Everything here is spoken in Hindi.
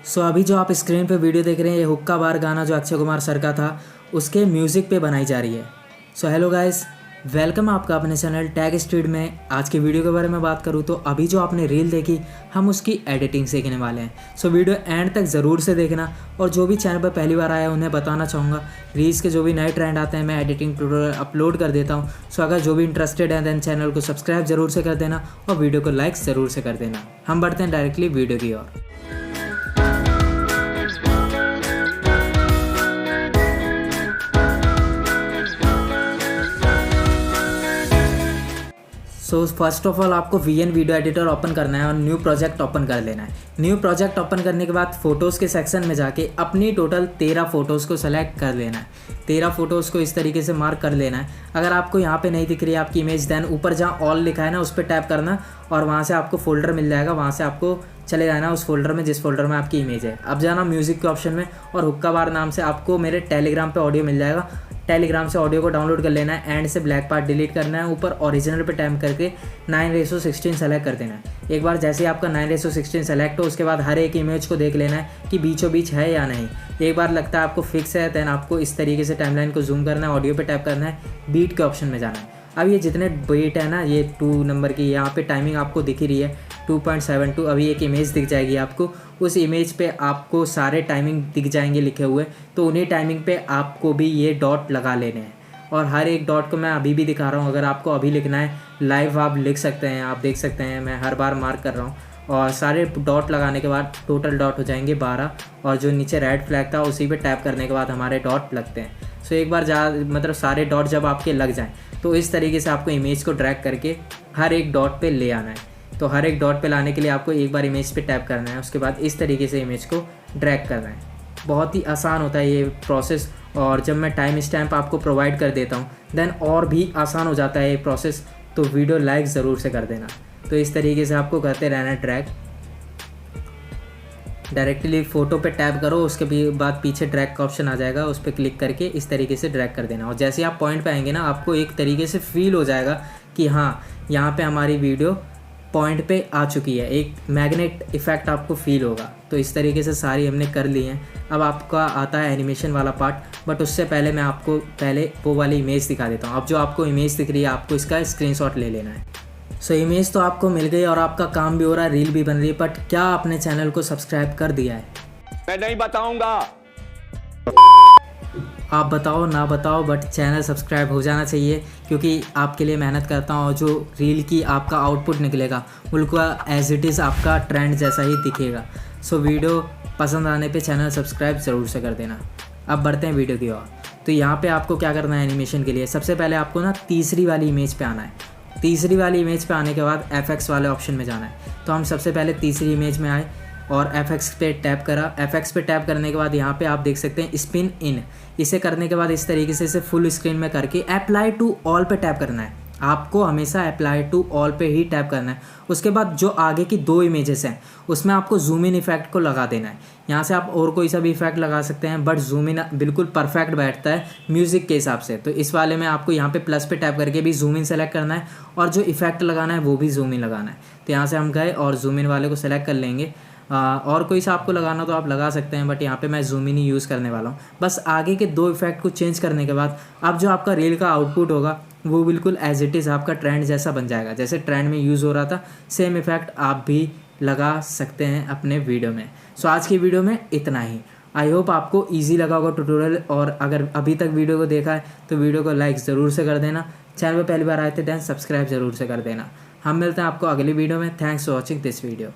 अभी जो आप स्क्रीन पे वीडियो देख रहे हैं ये हुक्का बार गाना जो अक्षय कुमार सर का था उसके म्यूज़िक पे बनाई जा रही है। हेलो गाइस, वेलकम आपका अपने चैनल टैग स्ट्रीट में। आज की वीडियो के बारे में बात करूँ तो अभी जो आपने रील देखी हम उसकी एडिटिंग सीखने वाले हैं। वीडियो एंड तक ज़रूर से देखना। और जो भी चैनल पर पहली बार आया है उन्हें बताना चाहूँगा रील्स के जो भी नए ट्रेंड आते हैं मैं एडिटिंग ट्यूटोरियल अपलोड कर देता हूँ। अगर जो भी इंटरेस्टेड है देन चैनल को सब्सक्राइब जरूर से कर देना और वीडियो को लाइक ज़रूर से कर देना। हम बढ़ते हैं डायरेक्टली वीडियो की ओर। फर्स्ट ऑफ ऑल आपको VN वीडियो एडिटर ओपन करना है और न्यू प्रोजेक्ट ओपन कर लेना है। न्यू प्रोजेक्ट ओपन करने के बाद फ़ोटोज़ के सेक्शन में जाके अपनी टोटल 13 फ़ोटोज़ को सेलेक्ट कर लेना है। 13 फ़ोटोज़ को इस तरीके से मार्क कर लेना है। अगर आपको यहाँ पे नहीं दिख रही है आपकी इमेज देन ऊपर जहाँ ऑल लिखा है ना उस पर टैप करना और वहाँ से आपको फोल्डर मिल जाएगा। वहाँ से आपको चले जाना उस फोल्डर में जिस फोल्डर में आपकी इमेज है। अब जाना म्यूज़िक के ऑप्शन में और हुक्का बार नाम से आपको मेरे टेलीग्राम पे ऑडियो मिल जाएगा। टेलीग्राम से ऑडियो को डाउनलोड कर लेना है। एंड से ब्लैक पार्ट डिलीट करना है। ऊपर ओरिजिनल पे टैप करके 9:16 सेलेक्ट कर देना है। एक बार जैसे ही आपका 9:16 सेलेक्ट हो उसके बाद हर एक इमेज को देख लेना है कि बीचों बीच है या नहीं। एक बार लगता है आपको फिक्स है देन आपको इस तरीके से टाइमलाइन को जूम करना है। ऑडियो पे टैप करना है, बीट के ऑप्शन में जाना है। अब ये जितने बीट है ना ये 2 नंबर की यहाँ पे टाइमिंग आपको दिख ही रही है 2.72। अभी एक इमेज दिख जाएगी आपको। उस इमेज पे आपको सारे टाइमिंग दिख जाएंगे लिखे हुए, तो उन्हीं टाइमिंग पे आपको भी ये डॉट लगा लेने हैं। और हर एक डॉट को मैं अभी भी दिखा रहा हूँ। अगर आपको अभी लिखना है लाइव आप लिख सकते हैं। आप देख सकते हैं मैं हर बार मार्क कर रहा हूँ। और सारे डॉट लगाने के बाद टोटल डॉट हो जाएंगे 12। और जो नीचे रेड फ्लैग था उसी पे टैप करने के बाद हमारे डॉट लगते हैं। एक बार मतलब सारे डॉट जब आपके लग जाएं तो इस तरीके से आपको इमेज को ड्रैग करके हर एक डॉट पे ले आना है। तो हर एक डॉट पे लाने के लिए आपको एक बार इमेज पे टैप करना है, उसके बाद इस तरीके से इमेज को ड्रैग करना है। बहुत ही आसान होता है ये प्रोसेस। और जब मैं टाइम स्टैम्प आपको प्रोवाइड कर देता हूँ देन और भी आसान हो जाता है ये प्रोसेस। तो वीडियो लाइक ज़रूर से कर देना। तो इस तरीके से आपको करते रहना ड्रैग। डायरेक्टली फ़ोटो पे टैप करो, उसके बाद पीछे ड्रैग का ऑप्शन आ जाएगा, उस पर क्लिक करके इस तरीके से ड्रैग कर देना। और जैसे ही आप पॉइंट पे आएंगे ना आपको एक तरीके से फील हो जाएगा कि हाँ यहाँ पे हमारी वीडियो पॉइंट पे आ चुकी है। एक मैग्नेट इफ़ेक्ट आपको फील होगा। तो इस तरीके से सारी हमने कर ली हैं। अब आपका आता है एनिमेशन वाला पार्ट, बट उससे पहले मैं आपको पहले वो वाली इमेज दिखा देता हूँ। अब जो आपको इमेज दिख रही है आपको इसका स्क्रीनशॉट ले लेना है। इमेज तो आपको मिल गई और आपका काम भी हो रहा है, रील भी बन रही है, बट क्या आपने चैनल को सब्सक्राइब कर दिया है? मैं नहीं बताऊंगा। आप बताओ ना बताओ बट चैनल सब्सक्राइब हो जाना चाहिए, क्योंकि आपके लिए मेहनत करता हूँ और जो रील की आपका आउटपुट निकलेगा बिल्कुल एज इट इज़ आपका ट्रेंड जैसा ही दिखेगा। वीडियो पसंद आने पे चैनल सब्सक्राइब ज़रूर से कर देना। अब बढ़ते हैं वीडियो की ओर। तो यहाँ पे आपको क्या करना है एनिमेशन के लिए, सबसे पहले आपको ना तीसरी वाली इमेज पे आना है। तीसरी वाली इमेज पे आने के बाद FX वाले ऑप्शन में जाना है। तो हम सबसे पहले तीसरी इमेज में आए और FX पे टैप करा। FX पे टैप करने के बाद यहाँ पे आप देख सकते हैं स्पिन इन। इसे करने के बाद इस तरीके से इसे फुल स्क्रीन में करके अप्लाई टू ऑल पे टैप करना है। आपको हमेशा अप्लाई टू ऑल पे ही टैप करना है। उसके बाद जो आगे की 2 इमेजेस हैं उसमें आपको जूम इन इफेक्ट को लगा देना है। यहाँ से आप और कोई सा भी इफेक्ट लगा सकते हैं बट जूम इन बिल्कुल परफेक्ट बैठता है म्यूज़िक के हिसाब से। तो इस वाले में आपको यहाँ पे प्लस पे टैप करके भी जूम इन सेलेक्ट करना है और जो इफेक्ट लगाना है वो भी जूम इन लगाना है। तो यहाँ से हम गए और जूम इन वाले को सेलेक्ट कर लेंगे। और कोई सा आपको लगाना तो आप लगा सकते हैं बट यहाँ पे मैं जूम इन ही यूज़ करने वाला हूँ। बस आगे के 2 इफेक्ट को चेंज करने के बाद अब जो आपका रील का आउटपुट होगा वो बिल्कुल एज इट इज़ आपका ट्रेंड जैसा बन जाएगा। जैसे ट्रेंड में यूज़ हो रहा था सेम इफेक्ट आप भी लगा सकते हैं अपने वीडियो में। आज की वीडियो में इतना ही। आई होप आपको ईजी लगा होगा ट्यूटोरियल। और अगर अभी तक वीडियो को देखा है तो वीडियो को लाइक ज़रूर से कर देना। चैनल पर पहली बार आए थे दैन सब्सक्राइब ज़रूर से कर देना। हम मिलते हैं आपको अगली वीडियो में। Thanks for watching this video.